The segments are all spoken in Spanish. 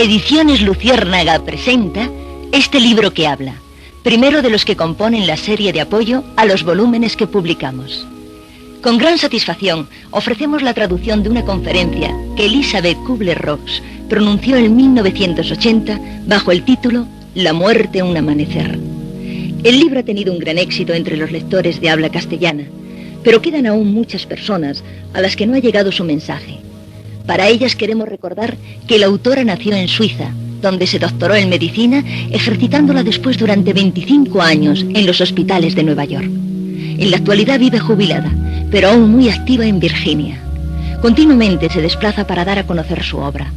Ediciones Luciérnaga presenta este libro que habla, primero de los que componen la serie de apoyo a los volúmenes que publicamos. Con gran satisfacción ofrecemos la traducción de una conferencia que Elizabeth Kubler-Ross pronunció en 1980 bajo el título La muerte un amanecer. El libro ha tenido un gran éxito entre los lectores de habla castellana, pero quedan aún muchas personas a las que no ha llegado su mensaje. Para ellas queremos recordar que la autora nació en Suiza, donde se doctoró en medicina, ejercitándola después durante 25 años en los hospitales de Nueva York. En la actualidad vive jubilada, pero aún muy activa en Virginia. Continuamente se desplaza para dar a conocer su obra.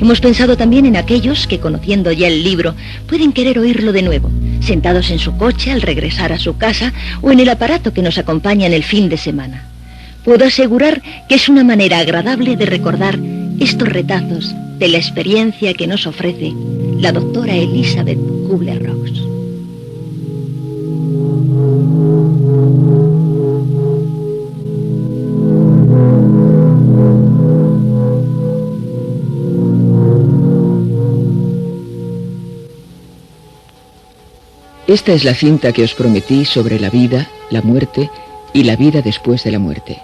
Hemos pensado también en aquellos que, conociendo ya el libro, pueden querer oírlo de nuevo, sentados en su coche al regresar a su casa o en el aparato que nos acompaña en el fin de semana. Puedo asegurar que es una manera agradable de recordar estos retazos de la experiencia que nos ofrece la doctora Elizabeth Kubler-Ross. Esta es la cinta que os prometí sobre la vida, la muerte y la vida después de la muerte.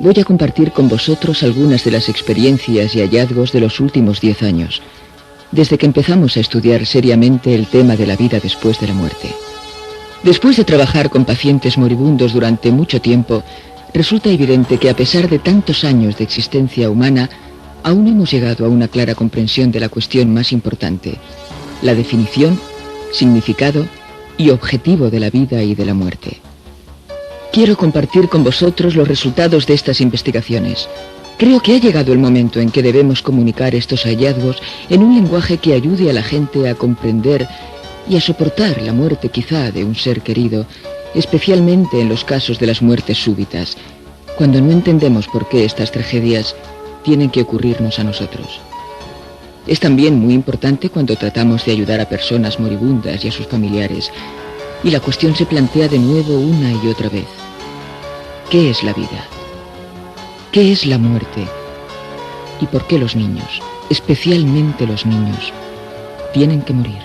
Voy a compartir con vosotros algunas de las experiencias y hallazgos de los últimos 10 años, desde que empezamos a estudiar seriamente el tema de la vida después de la muerte. Después de trabajar con pacientes moribundos durante mucho tiempo, resulta evidente que a pesar de tantos años de existencia humana, aún hemos llegado a una clara comprensión de la cuestión más importante, la definición, significado y objetivo de la vida y de la muerte. Quiero compartir con vosotros los resultados de estas investigaciones. Creo que ha llegado el momento en que debemos comunicar estos hallazgos en un lenguaje que ayude a la gente a comprender y a soportar la muerte quizá de un ser querido, especialmente en los casos de las muertes súbitas, cuando no entendemos por qué estas tragedias tienen que ocurrirnos a nosotros. Es también muy importante cuando tratamos de ayudar a personas moribundas y a sus familiares, y la cuestión se plantea de nuevo una y otra vez. ¿Qué es la vida? ¿Qué es la muerte? ¿Y por qué los niños, especialmente los niños, tienen que morir?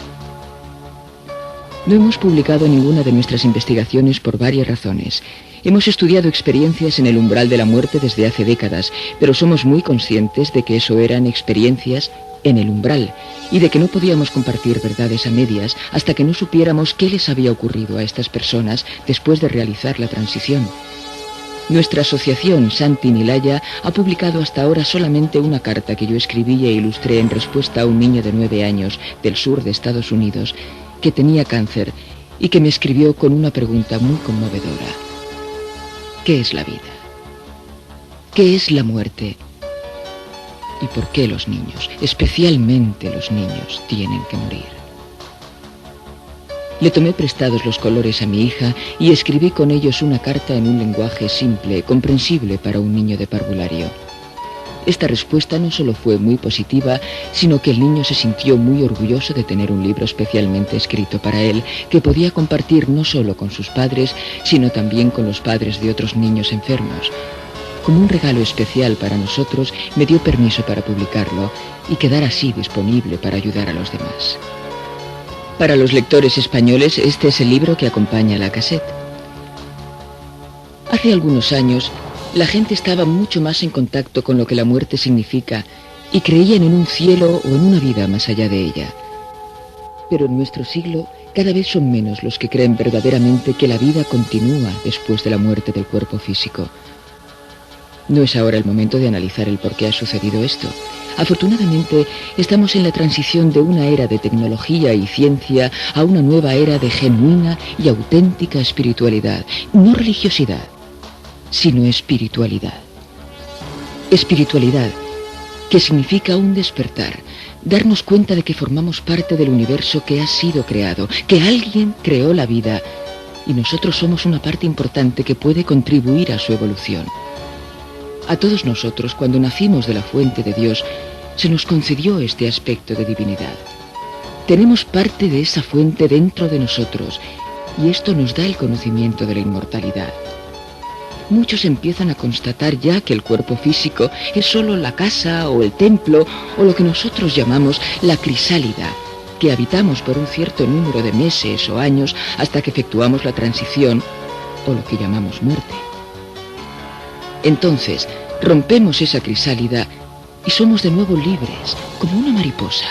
No hemos publicado ninguna de nuestras investigaciones por varias razones. Hemos estudiado experiencias en el umbral de la muerte desde hace décadas, pero somos muy conscientes de que eso eran experiencias en el umbral y de que no podíamos compartir verdades a medias hasta que no supiéramos qué les había ocurrido a estas personas después de realizar la transición. Nuestra asociación Santi Nilaya ha publicado hasta ahora solamente una carta que yo escribí e ilustré en respuesta a un niño de 9 años del sur de Estados Unidos que tenía cáncer y que me escribió con una pregunta muy conmovedora. ¿Qué es la vida? ¿Qué es la muerte? ¿Y por qué los niños, especialmente los niños, tienen que morir? Le tomé prestados los colores a mi hija y escribí con ellos una carta en un lenguaje simple, comprensible para un niño de parvulario. Esta respuesta no solo fue muy positiva, sino que el niño se sintió muy orgulloso de tener un libro especialmente escrito para él, que podía compartir no solo con sus padres, sino también con los padres de otros niños enfermos. Como un regalo especial para nosotros, me dio permiso para publicarlo y quedar así disponible para ayudar a los demás. Para los lectores españoles, este es el libro que acompaña la cassette. Hace algunos años, la gente estaba mucho más en contacto con lo que la muerte significa y creían en un cielo o en una vida más allá de ella. Pero en nuestro siglo, cada vez son menos los que creen verdaderamente que la vida continúa después de la muerte del cuerpo físico. No es ahora el momento de analizar el por qué ha sucedido esto. Afortunadamente, estamos en la transición de una era de tecnología y ciencia a una nueva era de genuina y auténtica espiritualidad. No religiosidad, sino espiritualidad. Espiritualidad, que significa un despertar, darnos cuenta de que formamos parte del universo que ha sido creado, que alguien creó la vida y nosotros somos una parte importante que puede contribuir a su evolución. A todos nosotros, cuando nacimos de la fuente de Dios, se nos concedió este aspecto de divinidad. Tenemos parte de esa fuente dentro de nosotros, y esto nos da el conocimiento de la inmortalidad. muchos empiezan a constatar ya que el cuerpo físico es solo la casa o el templo o lo que nosotros llamamos la crisálida, que habitamos por un cierto número de meses o años hasta que efectuamos la transición o lo que llamamos muerte. Entonces, rompemos esa crisálida y somos de nuevo libres, como una mariposa.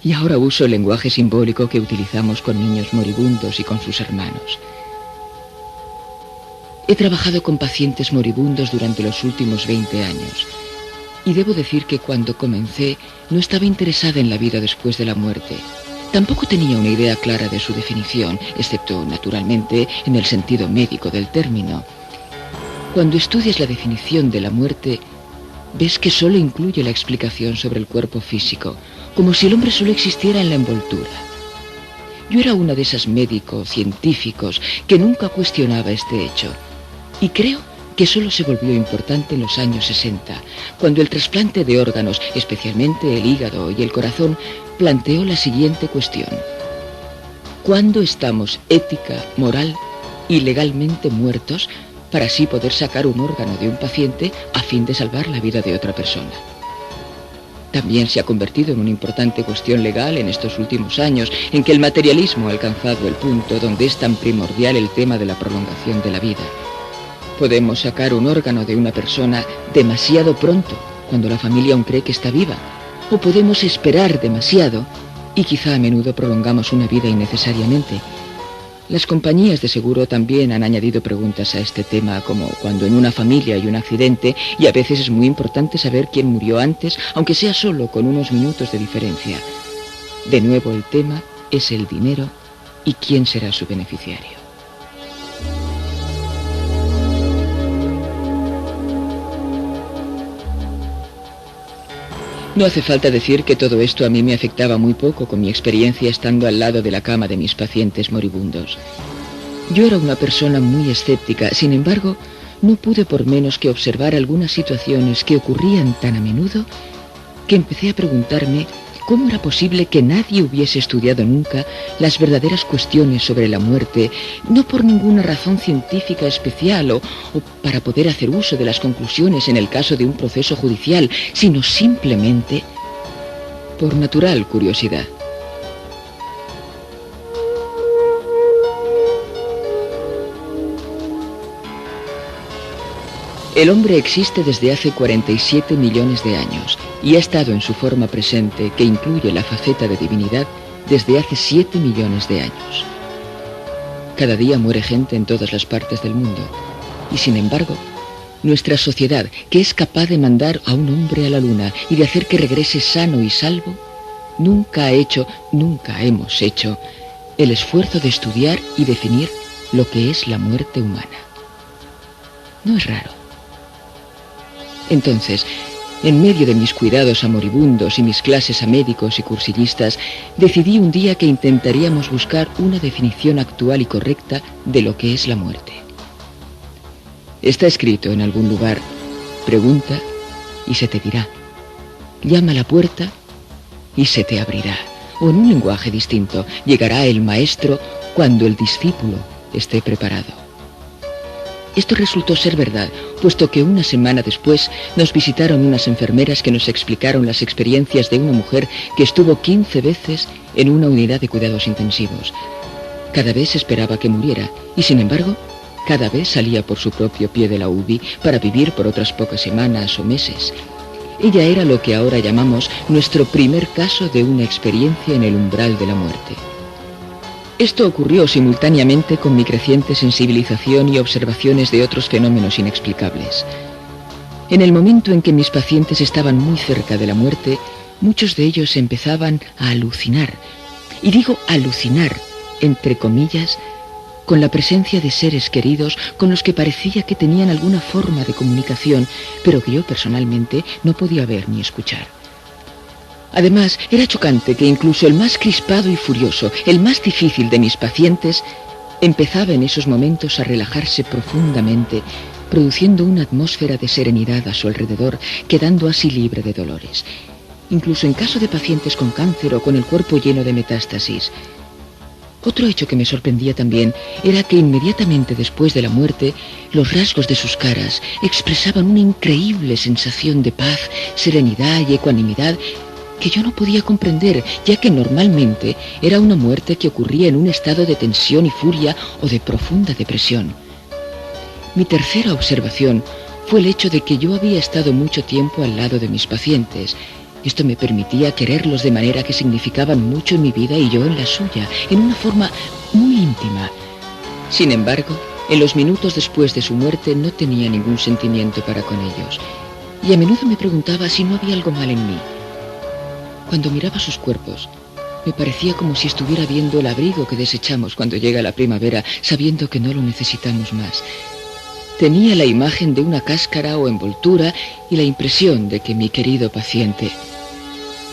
Y ahora uso el lenguaje simbólico que utilizamos con niños moribundos y con sus hermanos. He trabajado con pacientes moribundos durante los últimos 20 años. Y debo decir que cuando comencé no estaba interesada en la vida después de la muerte. Tampoco tenía una idea clara de su definición, excepto, naturalmente, en el sentido médico del término. Cuando estudias la definición de la muerte, ves que solo incluye la explicación sobre el cuerpo físico, como si el hombre solo existiera en la envoltura. Yo era una de esas médicos científicos que nunca cuestionaba este hecho, y creo que solo se volvió importante en los años 60, cuando el trasplante de órganos, especialmente el hígado y el corazón, planteó la siguiente cuestión: ¿cuándo estamos ética, moral y legalmente muertos para así poder sacar un órgano de un paciente a fin de salvar la vida de otra persona? También se ha convertido en una importante cuestión legal en estos últimos años, en que el materialismo ha alcanzado el punto donde es tan primordial el tema de la prolongación de la vida. Podemos sacar un órgano de una persona demasiado pronto, cuando la familia aún cree que está viva, o podemos esperar demasiado y quizá a menudo prolongamos una vida innecesariamente. Las compañías de seguro también han añadido preguntas a este tema, como cuando en una familia hay un accidente y a veces es muy importante saber quién murió antes, aunque sea solo con unos minutos de diferencia. De nuevo el tema es el dinero y quién será su beneficiario. No hace falta decir que todo esto a mí me afectaba muy poco con mi experiencia estando al lado de la cama de mis pacientes moribundos. Yo era una persona muy escéptica, sin embargo, no pude por menos que observar algunas situaciones que ocurrían tan a menudo que empecé a preguntarme cómo era posible que nadie hubiese estudiado nunca las verdaderas cuestiones sobre la muerte, no por ninguna razón científica especial o para poder hacer uso de las conclusiones en el caso de un proceso judicial, sino simplemente por natural curiosidad. El hombre existe desde hace 47 millones de años y ha estado en su forma presente, que incluye la faceta de divinidad, desde hace 7 millones de años. Cada día muere gente en todas las partes del mundo y, sin embargo, nuestra sociedad, que es capaz de mandar a un hombre a la luna y de hacer que regrese sano y salvo, nunca hemos hecho el esfuerzo de estudiar y definir lo que es la muerte humana. ¿No es raro? Entonces, en medio de mis cuidados a moribundos y mis clases a médicos y cursillistas, decidí un día que intentaríamos buscar una definición actual y correcta de lo que es la muerte. Está escrito en algún lugar: pregunta y se te dirá, llama a la puerta y se te abrirá. O en un lenguaje distinto, llegará el maestro cuando el discípulo esté preparado. Esto resultó ser verdad, puesto que una semana después nos visitaron unas enfermeras que nos explicaron las experiencias de una mujer que estuvo 15 veces en una unidad de cuidados intensivos. Cada vez esperaba que muriera y, sin embargo, cada vez salía por su propio pie de la UBI para vivir por otras pocas semanas o meses. Ella era lo que ahora llamamos nuestro primer caso de una experiencia en el umbral de la muerte. Esto ocurrió simultáneamente con mi creciente sensibilización y observaciones de otros fenómenos inexplicables. En el momento en que mis pacientes estaban muy cerca de la muerte, muchos de ellos empezaban a alucinar. Y digo alucinar, entre comillas, con la presencia de seres queridos con los que parecía que tenían alguna forma de comunicación, pero que yo personalmente no podía ver ni escuchar. Además, era chocante que incluso el más crispado y furioso, el más difícil de mis pacientes, empezaba en esos momentos a relajarse profundamente, produciendo una atmósfera de serenidad a su alrededor, quedando así libre de dolores. Incluso en caso de pacientes con cáncer o con el cuerpo lleno de metástasis. Otro hecho que me sorprendía también era que inmediatamente después de la muerte, los rasgos de sus caras expresaban una increíble sensación de paz, serenidad y ecuanimidad que yo no podía comprender, ya que normalmente era una muerte que ocurría en un estado de tensión y furia o de profunda depresión. Mi tercera observación fue el hecho de que yo había estado mucho tiempo al lado de mis pacientes. Esto me permitía quererlos de manera que significaban mucho en mi vida y yo en la suya, en una forma muy íntima. Sin embargo, en los minutos después de su muerte no tenía ningún sentimiento para con ellos, y a menudo me preguntaba si no había algo mal en mí. Cuando miraba sus cuerpos, me parecía como si estuviera viendo el abrigo que desechamos cuando llega la primavera, sabiendo que no lo necesitamos más. Tenía la imagen de una cáscara o envoltura y la impresión de que mi querido paciente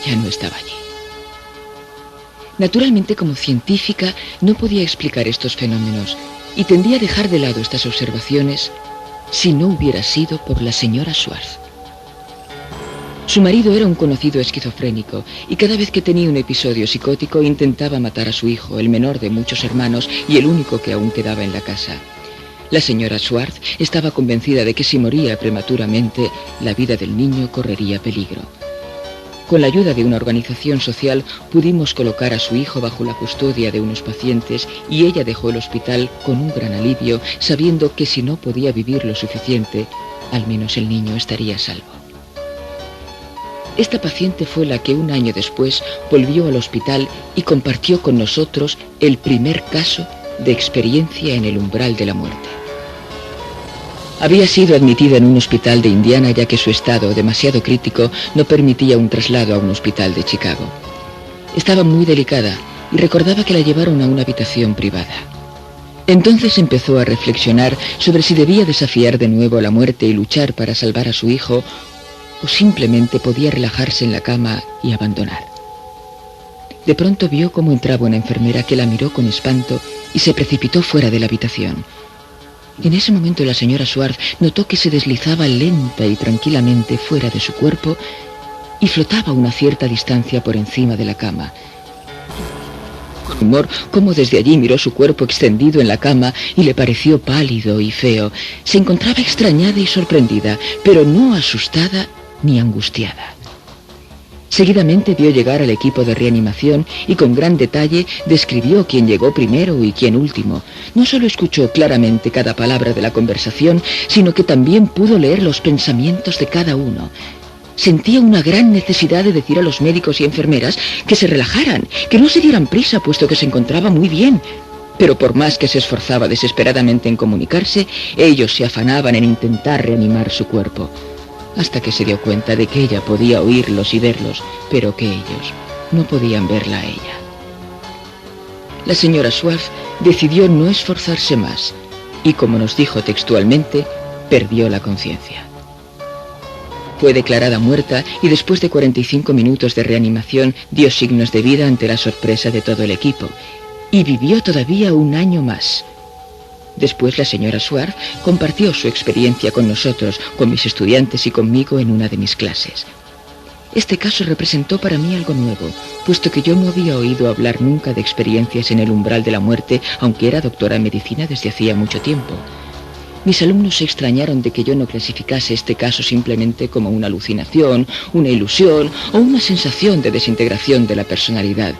ya no estaba allí. Naturalmente, como científica, no podía explicar estos fenómenos y tendía a dejar de lado estas observaciones si no hubiera sido por la señora Schwartz. Su marido era un conocido esquizofrénico y cada vez que tenía un episodio psicótico intentaba matar a su hijo, el menor de muchos hermanos y el único que aún quedaba en la casa. La señora Schwartz estaba convencida de que si moría prematuramente, la vida del niño correría peligro. Con la ayuda de una organización social pudimos colocar a su hijo bajo la custodia de unos pacientes y ella dejó el hospital con un gran alivio, sabiendo que si no podía vivir lo suficiente, al menos el niño estaría a salvo. Esta paciente fue la que un año después volvió al hospital y compartió con nosotros el primer caso de experiencia en el umbral de la muerte. Había sido admitida en un hospital de Indiana ya que su estado, demasiado crítico, no permitía un traslado a un hospital de Chicago. Estaba muy delicada y recordaba que la llevaron a una habitación privada. Entonces empezó a reflexionar sobre si debía desafiar de nuevo a la muerte y luchar para salvar a su hijo, o simplemente podía relajarse en la cama y abandonar. De pronto vio cómo entraba una enfermera que la miró con espanto y se precipitó fuera de la habitación. En ese momento la señora Schwartz notó que se deslizaba lenta y tranquilamente fuera de su cuerpo y flotaba a una cierta distancia por encima de la cama. Con humor, como desde allí miró su cuerpo extendido en la cama y le pareció pálido y feo. Se encontraba extrañada y sorprendida, pero no asustada ni angustiada. Seguidamente vio llegar al equipo de reanimación y con gran detalle describió quién llegó primero y quién último. No solo escuchó claramente cada palabra de la conversación, sino que también pudo leer los pensamientos de cada uno. Sentía una gran necesidad de decir a los médicos y enfermeras que se relajaran, que no se dieran prisa, puesto que se encontraba muy bien. Pero por más que se esforzaba desesperadamente en comunicarse, ellos se afanaban en intentar reanimar su cuerpo, hasta que se dio cuenta de que ella podía oírlos y verlos, pero que ellos no podían verla a ella. La señora Schwartz decidió no esforzarse más y, como nos dijo textualmente, perdió la conciencia. Fue declarada muerta y después de 45 minutos de reanimación dio signos de vida ante la sorpresa de todo el equipo y vivió todavía un año más. Después la señora Schwartz compartió su experiencia con nosotros, con mis estudiantes y conmigo en una de mis clases. Este caso representó para mí algo nuevo, puesto que yo no había oído hablar nunca de experiencias en el umbral de la muerte, aunque era doctora en medicina desde hacía mucho tiempo. Mis alumnos se extrañaron de que yo no clasificase este caso simplemente como una alucinación, una ilusión o una sensación de desintegración de la personalidad.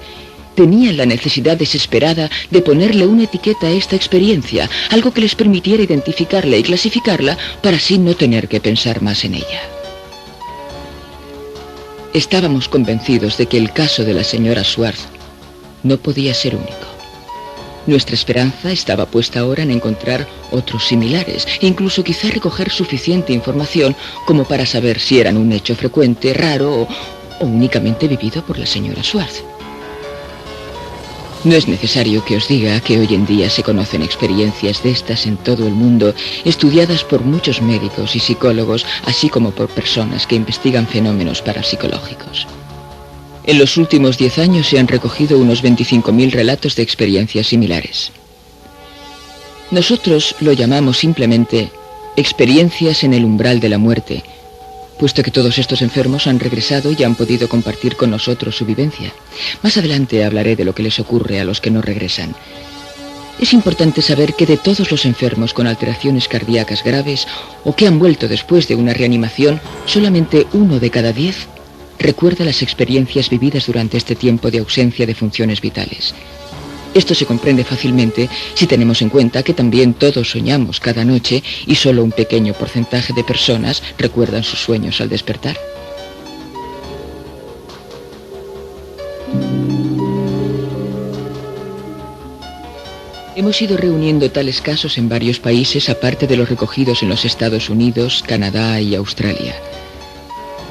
Tenían la necesidad desesperada de ponerle una etiqueta a esta experiencia, algo que les permitiera identificarla y clasificarla para así no tener que pensar más en ella. Estábamos convencidos de que el caso de la señora Schwartz no podía ser único. Nuestra esperanza estaba puesta ahora en encontrar otros similares e incluso quizá recoger suficiente información como para saber si eran un hecho frecuente, raro o únicamente vivido por la señora Schwartz. No es necesario que os diga que hoy en día se conocen experiencias de estas en todo el mundo, estudiadas por muchos médicos y psicólogos, así como por personas que investigan fenómenos parapsicológicos. En los últimos 10 años se han recogido unos 25.000 relatos de experiencias similares. Nosotros lo llamamos simplemente experiencias en el umbral de la muerte, puesto que todos estos enfermos han regresado y han podido compartir con nosotros su vivencia. Más adelante hablaré de lo que les ocurre a los que no regresan. Es importante saber que de todos los enfermos con alteraciones cardíacas graves o que han vuelto después de una reanimación, solamente 1 de cada 10 recuerda las experiencias vividas durante este tiempo de ausencia de funciones vitales. Esto se comprende fácilmente si tenemos en cuenta que también todos soñamos cada noche y solo un pequeño porcentaje de personas recuerdan sus sueños al despertar. Hemos ido reuniendo tales casos en varios países, aparte de los recogidos en los Estados Unidos, Canadá y Australia.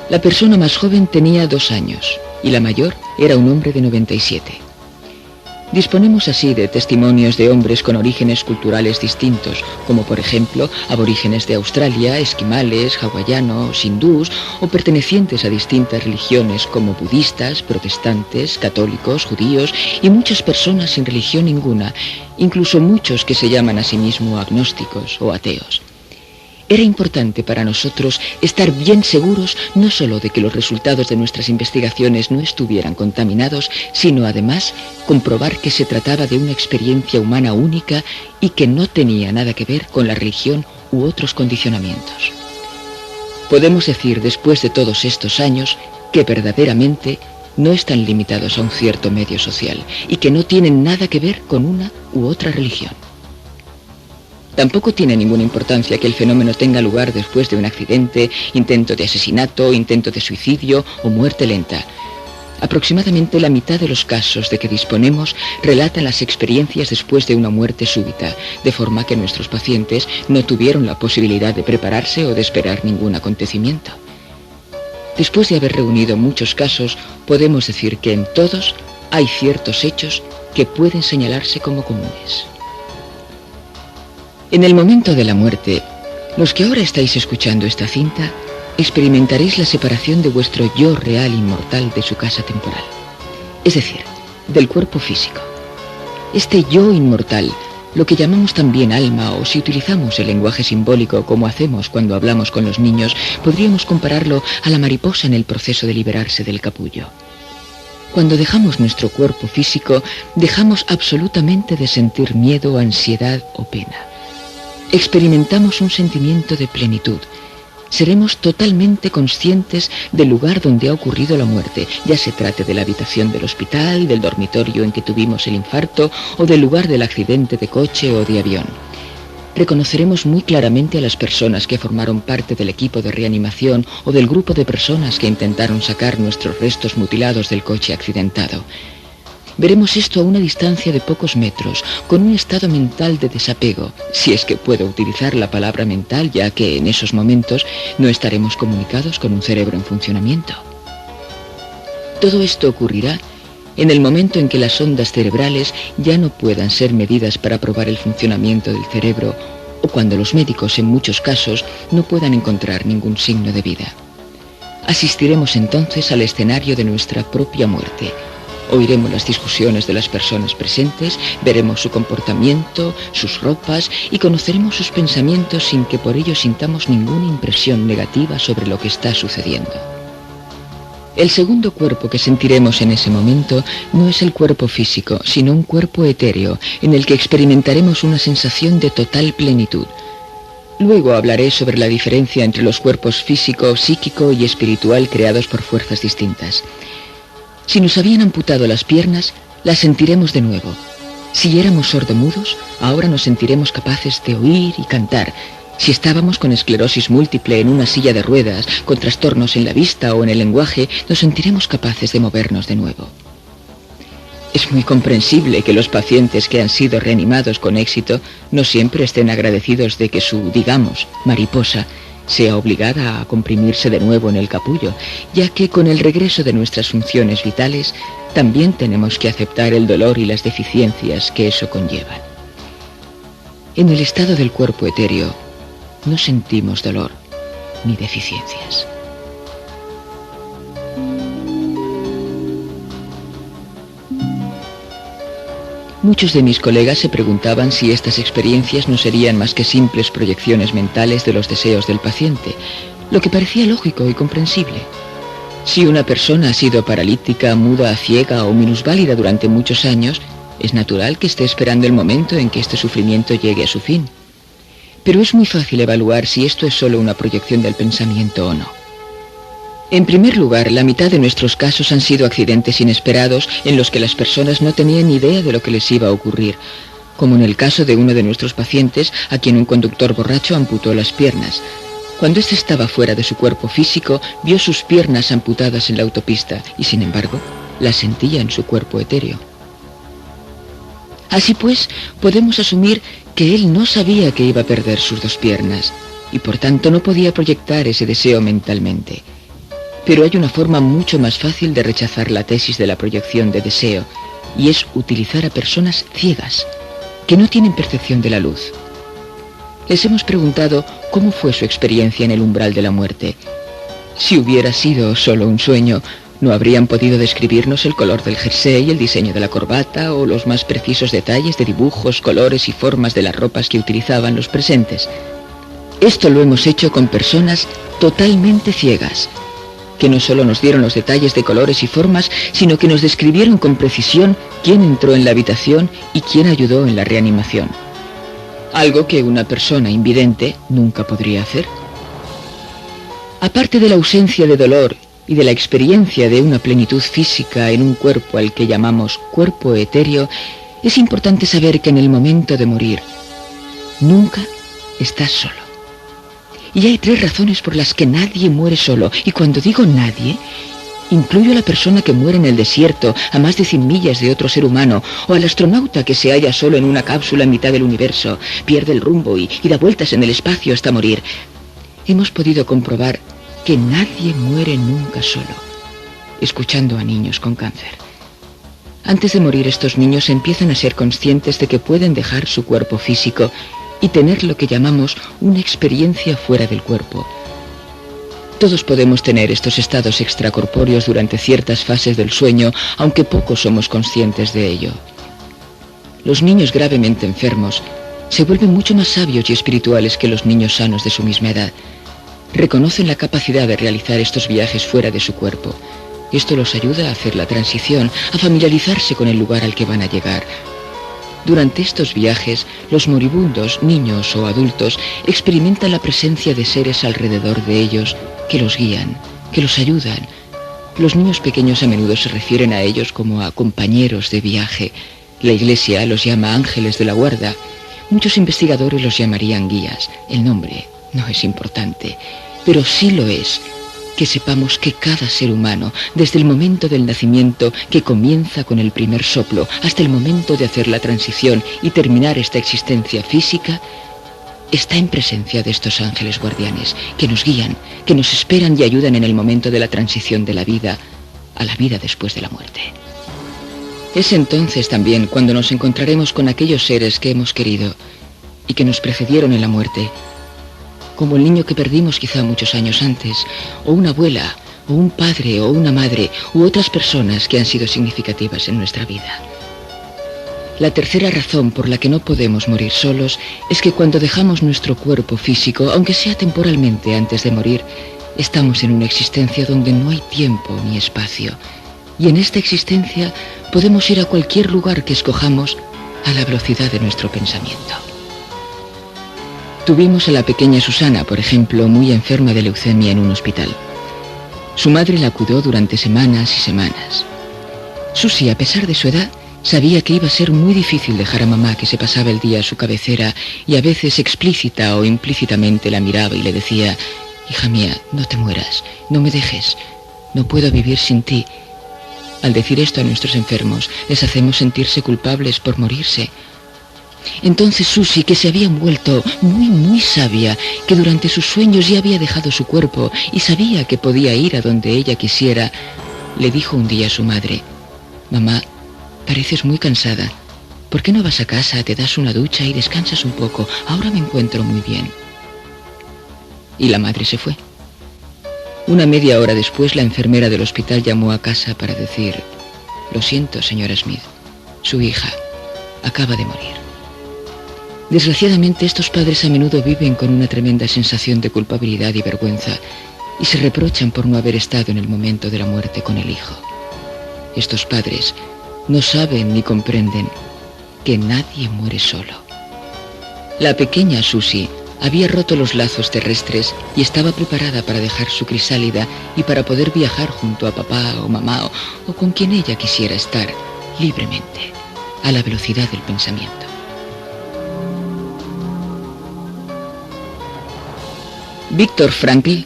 La persona más joven tenía 2 años y la mayor era un hombre de 97. Disponemos así de testimonios de hombres con orígenes culturales distintos, como por ejemplo aborígenes de Australia, esquimales, hawaianos, hindús o pertenecientes a distintas religiones como budistas, protestantes, católicos, judíos y muchas personas sin religión ninguna, incluso muchos que se llaman a sí mismos agnósticos o ateos. Era importante para nosotros estar bien seguros no solo de que los resultados de nuestras investigaciones no estuvieran contaminados, sino además comprobar que se trataba de una experiencia humana única y que no tenía nada que ver con la religión u otros condicionamientos. Podemos decir después de todos estos años que verdaderamente no están limitados a un cierto medio social y que no tienen nada que ver con una u otra religión. Tampoco tiene ninguna importancia que el fenómeno tenga lugar después de un accidente, intento de asesinato, intento de suicidio o muerte lenta. Aproximadamente la mitad de los casos de que disponemos relatan las experiencias después de una muerte súbita, de forma que nuestros pacientes no tuvieron la posibilidad de prepararse o de esperar ningún acontecimiento. Después de haber reunido muchos casos, podemos decir que en todos hay ciertos hechos que pueden señalarse como comunes. En el momento de la muerte, los que ahora estáis escuchando esta cinta, experimentaréis la separación de vuestro yo real inmortal de su casa temporal, es decir, del cuerpo físico. Este yo inmortal, lo que llamamos también alma, o si utilizamos el lenguaje simbólico como hacemos cuando hablamos con los niños, podríamos compararlo a la mariposa en el proceso de liberarse del capullo. Cuando dejamos nuestro cuerpo físico, dejamos absolutamente de sentir miedo, ansiedad o pena. Experimentamos un sentimiento de plenitud. Seremos totalmente conscientes del lugar donde ha ocurrido la muerte, ya se trate de la habitación del hospital, del dormitorio en que tuvimos el infarto o del lugar del accidente de coche o de avión. Reconoceremos muy claramente a las personas que formaron parte del equipo de reanimación o del grupo de personas que intentaron sacar nuestros restos mutilados del coche accidentado. Veremos esto a una distancia de pocos metros, con un estado mental de desapego, si es que puedo utilizar la palabra mental, ya que en esos momentos no estaremos comunicados con un cerebro en funcionamiento. Todo esto ocurrirá en el momento en que las ondas cerebrales ya no puedan ser medidas para probar el funcionamiento del cerebro, o cuando los médicos en muchos casos no puedan encontrar ningún signo de vida. Asistiremos entonces al escenario de nuestra propia muerte. Oiremos las discusiones de las personas presentes, veremos su comportamiento, sus ropas y conoceremos sus pensamientos sin que por ello sintamos ninguna impresión negativa sobre lo que está sucediendo. El segundo cuerpo que sentiremos en ese momento no es el cuerpo físico, sino un cuerpo etéreo en el que experimentaremos una sensación de total plenitud. Luego hablaré sobre la diferencia entre los cuerpos físico, psíquico y espiritual creados por fuerzas distintas. Si nos habían amputado las piernas, las sentiremos de nuevo. Si éramos sordomudos, ahora nos sentiremos capaces de oír y cantar. Si estábamos con esclerosis múltiple en una silla de ruedas, con trastornos en la vista o en el lenguaje, nos sentiremos capaces de movernos de nuevo. Es muy comprensible que los pacientes que han sido reanimados con éxito no siempre estén agradecidos de que su, digamos, mariposa sea obligada a comprimirse de nuevo en el capullo, ya que con el regreso de nuestras funciones vitales también tenemos que aceptar el dolor y las deficiencias que eso conlleva. En el estado del cuerpo etéreo no sentimos dolor ni deficiencias. Muchos de mis colegas se preguntaban si estas experiencias no serían más que simples proyecciones mentales de los deseos del paciente, lo que parecía lógico y comprensible. Si una persona ha sido paralítica, muda, ciega o minusválida durante muchos años, es natural que esté esperando el momento en que este sufrimiento llegue a su fin. Pero es muy fácil evaluar si esto es solo una proyección del pensamiento o no. En primer lugar, la mitad de nuestros casos han sido accidentes inesperados en los que las personas no tenían ni idea de lo que les iba a ocurrir, como en el caso de uno de nuestros pacientes a quien un conductor borracho amputó las piernas. Cuando éste estaba fuera de su cuerpo físico, vio sus piernas amputadas en la autopista y, sin embargo, las sentía en su cuerpo etéreo. Así pues, podemos asumir que él no sabía que iba a perder sus dos piernas y, por tanto, no podía proyectar ese deseo mentalmente. Pero hay una forma mucho más fácil de rechazar la tesis de la proyección de deseo, y es utilizar a personas ciegas, que no tienen percepción de la luz. Les hemos preguntado cómo fue su experiencia en el umbral de la muerte. Si hubiera sido solo un sueño, no habrían podido describirnos el color del jersey, el diseño de la corbata o los más precisos detalles de dibujos, colores y formas de las ropas que utilizaban los presentes. Esto lo hemos hecho con personas totalmente ciegas, que no solo nos dieron los detalles de colores y formas, sino que nos describieron con precisión quién entró en la habitación y quién ayudó en la reanimación. Algo que una persona invidente nunca podría hacer. Aparte de la ausencia de dolor y de la experiencia de una plenitud física en un cuerpo al que llamamos cuerpo etéreo, es importante saber que en el momento de morir, nunca estás solo. Y hay 3 razones por las que nadie muere solo. Y cuando digo nadie, incluyo a la persona que muere en el desierto, a más de 100 millas de otro ser humano, o al astronauta que se halla solo en una cápsula en mitad del universo, pierde el rumbo y da vueltas en el espacio hasta morir. Hemos podido comprobar que nadie muere nunca solo, escuchando a niños con cáncer. Antes de morir, estos niños empiezan a ser conscientes de que pueden dejar su cuerpo físico y tener lo que llamamos una experiencia fuera del cuerpo. Todos podemos tener estos estados extracorpóreos durante ciertas fases del sueño, aunque pocos somos conscientes de ello. Los niños gravemente enfermos se vuelven mucho más sabios y espirituales que los niños sanos de su misma edad. Reconocen la capacidad de realizar estos viajes fuera de su cuerpo. Esto los ayuda a hacer la transición, a familiarizarse con el lugar al que van a llegar. Durante estos viajes, los moribundos, niños o adultos, experimentan la presencia de seres alrededor de ellos que los guían, que los ayudan. Los niños pequeños a menudo se refieren a ellos como a compañeros de viaje. La Iglesia los llama ángeles de la guarda. Muchos investigadores los llamarían guías. El nombre no es importante, pero sí lo es que sepamos que cada ser humano, desde el momento del nacimiento, que comienza con el primer soplo, hasta el momento de hacer la transición y terminar esta existencia física, está en presencia de estos ángeles guardianes, que nos guían, que nos esperan y ayudan en el momento de la transición de la vida a la vida después de la muerte. Es entonces también cuando nos encontraremos con aquellos seres que hemos querido y que nos precedieron en la muerte, como el niño que perdimos quizá muchos años antes, o una abuela, o un padre, o una madre, u otras personas que han sido significativas en nuestra vida. La tercera razón por la que no podemos morir solos es que cuando dejamos nuestro cuerpo físico, aunque sea temporalmente antes de morir, estamos en una existencia donde no hay tiempo ni espacio. Y en esta existencia podemos ir a cualquier lugar que escojamos a la velocidad de nuestro pensamiento. Tuvimos a la pequeña Susana, por ejemplo, muy enferma de leucemia en un hospital. Su madre la cuidó durante semanas y semanas. Susi, a pesar de su edad, sabía que iba a ser muy difícil dejar a mamá, que se pasaba el día a su cabecera y a veces explícita o implícitamente la miraba y le decía: «Hija mía, no te mueras, no me dejes, no puedo vivir sin ti». Al decir esto a nuestros enfermos, les hacemos sentirse culpables por morirse. Entonces Susi, que se había vuelto muy sabia, que durante sus sueños ya había dejado su cuerpo y sabía que podía ir a donde ella quisiera, le dijo un día a su madre: «Mamá, pareces muy cansada. ¿Por qué no vas a casa, te das una ducha y descansas un poco? Ahora me encuentro muy bien». Y la madre se fue. Una media hora después, la enfermera del hospital llamó a casa para decir: «Lo siento, señora Smith, su hija acaba de morir». Desgraciadamente, estos padres a menudo viven con una tremenda sensación de culpabilidad y vergüenza y se reprochan por no haber estado en el momento de la muerte con el hijo. Estos padres no saben ni comprenden que nadie muere solo. La pequeña Susie había roto los lazos terrestres y estaba preparada para dejar su crisálida y para poder viajar junto a papá o mamá o con quien ella quisiera estar libremente, a la velocidad del pensamiento. Viktor Frankl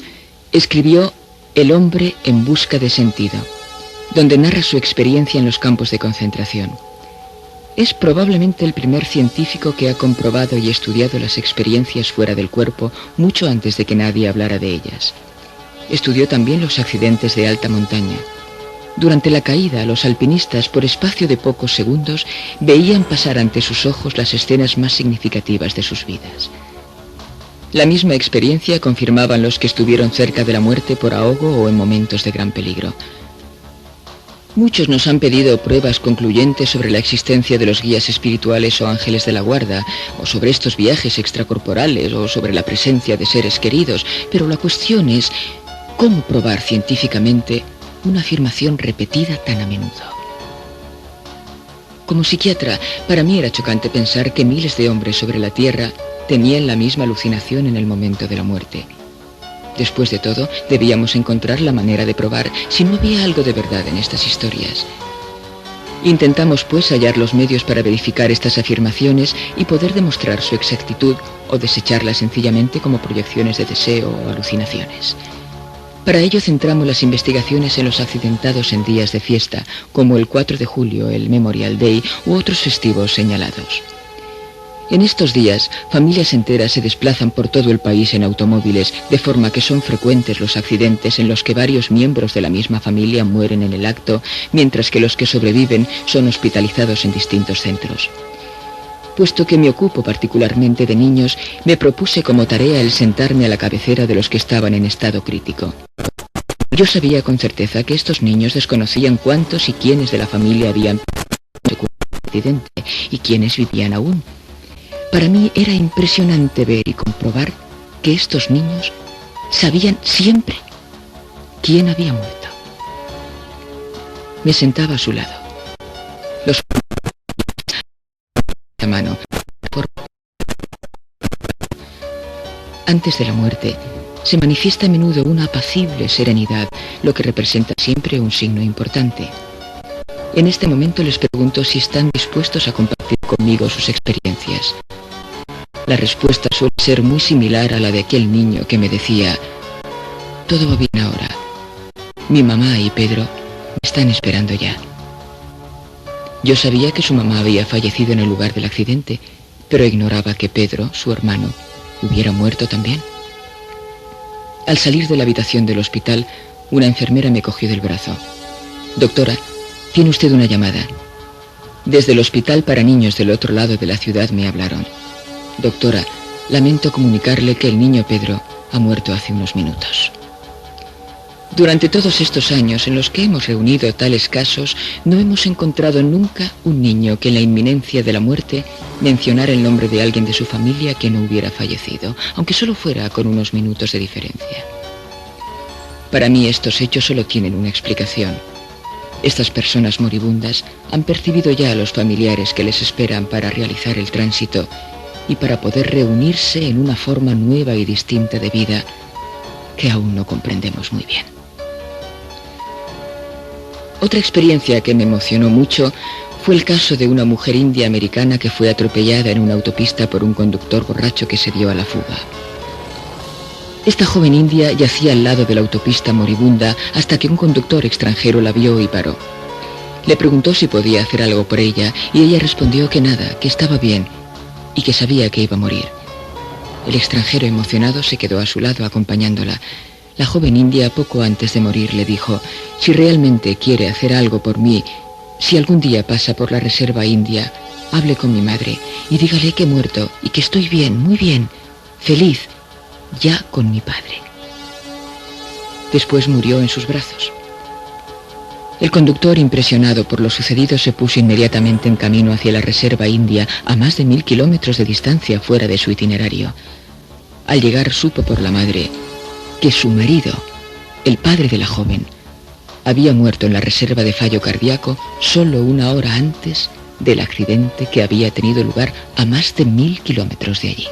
escribió El hombre en busca de sentido, donde narra su experiencia en los campos de concentración. Es probablemente el primer científico que ha comprobado y estudiado las experiencias fuera del cuerpo mucho antes de que nadie hablara de ellas. Estudió también los accidentes de alta montaña. Durante la caída, los alpinistas, por espacio de pocos segundos, veían pasar ante sus ojos las escenas más significativas de sus vidas. La misma experiencia confirmaban los que estuvieron cerca de la muerte por ahogo o en momentos de gran peligro. Muchos nos han pedido pruebas concluyentes sobre la existencia de los guías espirituales o ángeles de la guarda, o sobre estos viajes extracorporales, o sobre la presencia de seres queridos, pero la cuestión es cómo probar científicamente una afirmación repetida tan a menudo. Como psiquiatra, para mí era chocante pensar que miles de hombres sobre la Tierra tenían la misma alucinación en el momento de la muerte. Después de todo, debíamos encontrar la manera de probar si no había algo de verdad en estas historias. Intentamos, pues, hallar los medios para verificar estas afirmaciones y poder demostrar su exactitud o desecharlas sencillamente como proyecciones de deseo o alucinaciones. Para ello centramos las investigaciones en los accidentados en días de fiesta, como el 4 de julio, el Memorial Day u otros festivos señalados. En estos días, familias enteras se desplazan por todo el país en automóviles, de forma que son frecuentes los accidentes en los que varios miembros de la misma familia mueren en el acto, mientras que los que sobreviven son hospitalizados en distintos centros. Puesto que me ocupo particularmente de niños, me propuse como tarea el sentarme a la cabecera de los que estaban en estado crítico. Yo sabía con certeza que estos niños desconocían cuántos y quiénes de la familia habían muerto en el accidente y quiénes vivían aún. Para mí era impresionante ver y comprobar que estos niños sabían siempre quién había muerto. Me sentaba a su lado. Los a mano. Antes de la muerte, se manifiesta a menudo una apacible serenidad, lo que representa siempre un signo importante. En este momento les pregunto si están dispuestos a compartir conmigo sus experiencias. La respuesta suele ser muy similar a la de aquel niño que me decía: todo va bien ahora. Mi mamá y Pedro me están esperando ya. Yo sabía que su mamá había fallecido en el lugar del accidente, pero ignoraba que Pedro, su hermano, hubiera muerto también. Al salir de la habitación del hospital, una enfermera me cogió del brazo. Doctora, tiene usted una llamada. Desde el hospital para niños del otro lado de la ciudad me hablaron. Doctora, lamento comunicarle que el niño Pedro ha muerto hace unos minutos. Durante todos estos años en los que hemos reunido tales casos, no hemos encontrado nunca un niño que en la inminencia de la muerte mencionara el nombre de alguien de su familia que no hubiera fallecido, aunque solo fuera con unos minutos de diferencia. Para mí estos hechos solo tienen una explicación. Estas personas moribundas han percibido ya a los familiares que les esperan para realizar el tránsito y para poder reunirse en una forma nueva y distinta de vida que aún no comprendemos muy bien. Otra experiencia que me emocionó mucho fue el caso de una mujer india americana que fue atropellada en una autopista por un conductor borracho que se dio a la fuga. Esta joven india yacía al lado de la autopista moribunda hasta que un conductor extranjero la vio y paró. Le preguntó si podía hacer algo por ella y ella respondió que nada, que estaba bien y que sabía que iba a morir. El extranjero emocionado se quedó a su lado acompañándola. La joven india, poco antes de morir, le dijo: si realmente quiere hacer algo por mí, si algún día pasa por la reserva india, hable con mi madre y dígale que he muerto y que estoy bien, muy bien, feliz, ya con mi padre. Después murió en sus brazos. El conductor, impresionado por lo sucedido, se puso inmediatamente en camino hacia la reserva india, a más de 1000 kilómetros de distancia fuera de su itinerario. Al llegar supo por la madre que su marido, el padre de la joven, había muerto en la reserva de fallo cardíaco solo 1 hora antes del accidente que había tenido lugar a más de 1000 kilómetros de allí.